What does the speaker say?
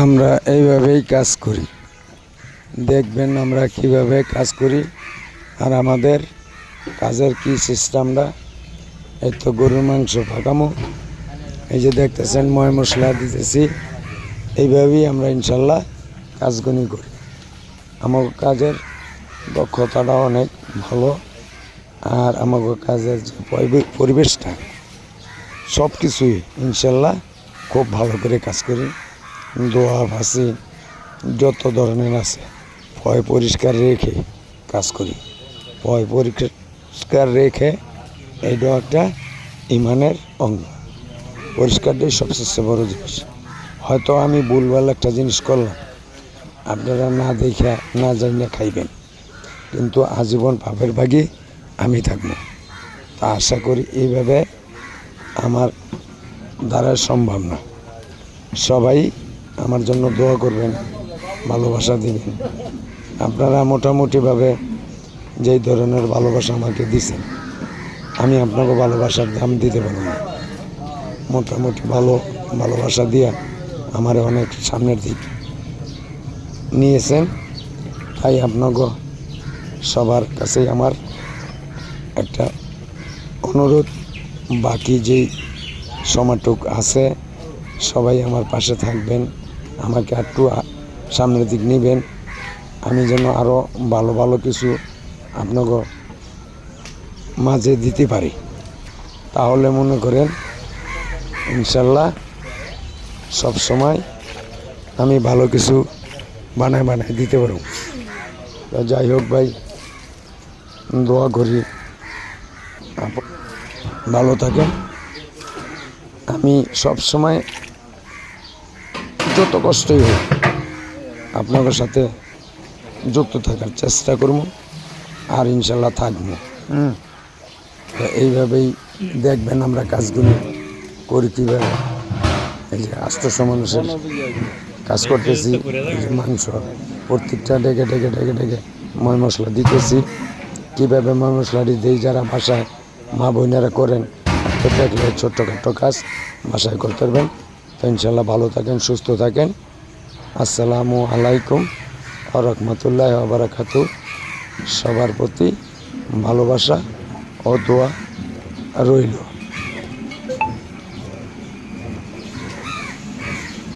আমরা এইভাবেই কাজ করি, দেখবেন আমরা কিভাবে কাজ করি আর আমাদের কাজের কি সিস্টেমটা। এই তো গরুর মাংস পাকামো, এই যে দেখতেছেন ময় মশলা দিতেছি, এইভাবেই আমরা ইনশাল্লাহ কাজগুলি করি। আমার কাজের দক্ষতাটা অনেক ভালো, আর আমাকে কাজের যে পরিবেশটা সব কিছুই ইনশাল্লাহ খুব ভালো করে কাজ করি। দোয়া ভাসি যত ধরনের আছে পয় পরিষ্কার রেখে কাজ করি। পয় পরিষ্কার রেখে এইটা একটা ইমানের অঙ্গ। পরিষ্কারটাই সবচেয়ে বড় জিনিস। হয়তো আমি ভুলভাল একটা জিনিস করলাম, আপনারা না দেখে না জানিয়ে খাইবেন, কিন্তু আজীবন পাপের ভাগী আমি থাকবো। তা আশা করি এইভাবে আমার দ্বারা সম্ভব না। সবাই আমার জন্য দোয়া করবেন, ভালোবাসা দিবেন। আপনারা মোটামুটিভাবে যেই ধরনের ভালোবাসা আমাকে দিছেন, আমি আপনাকে ভালোবাসার দাম দিতে পারব না। মোটামুটি ভালোবাসা দিয়া আমার অনেক সামনের দিক নিয়েছেন, তাই আপনাকে সবার কাছেই আমার একটা অনুরোধ, বাকি যেই সময়টুক আছে সবাই আমার পাশে থাকবেন, আমাকে একটু সামনের দিক নেবেন, আমি যেন আরও ভালো ভালো কিছু আপনাকে মাঝে দিতে পারি। তাহলে মনে করেন ইনশাল্লাহ সব সময় আমি ভালো কিছু বানায় দিতে পারব। যাই হোক ভাই, দোয়া করি ভালো থাকেন। আমি সব সময় যত কষ্টই হোক আপনাদের সাথে যুক্ত থাকার চেষ্টা করব, আর ইনশাল্লাহ থাকবো। এইভাবেই দেখবেন আমরা কাজগুলো করি কীভাবে। এই যে 800 মানুষের কাজ করতেছি, এই যে মাংস প্রত্যেকটা ডেকে ডেকে ডেকে ডেকে ময় মশলা দিতেছি। কীভাবে ময় মশলাটি দিই, যারা বাসায় মা বোনেরা করেন তো দেখলে ছোট্টখাট্টো কাজ বাসায় করতে পারবেন। তো ইনশাল্লাহ ভালো থাকেন, সুস্থ থাকেন। আসসালামু আলাইকুম ওয়া রাহমাতুল্লাহি ওয়া বারাকাতুহু। সবার প্রতি ভালোবাসা ও দোয়া রইল।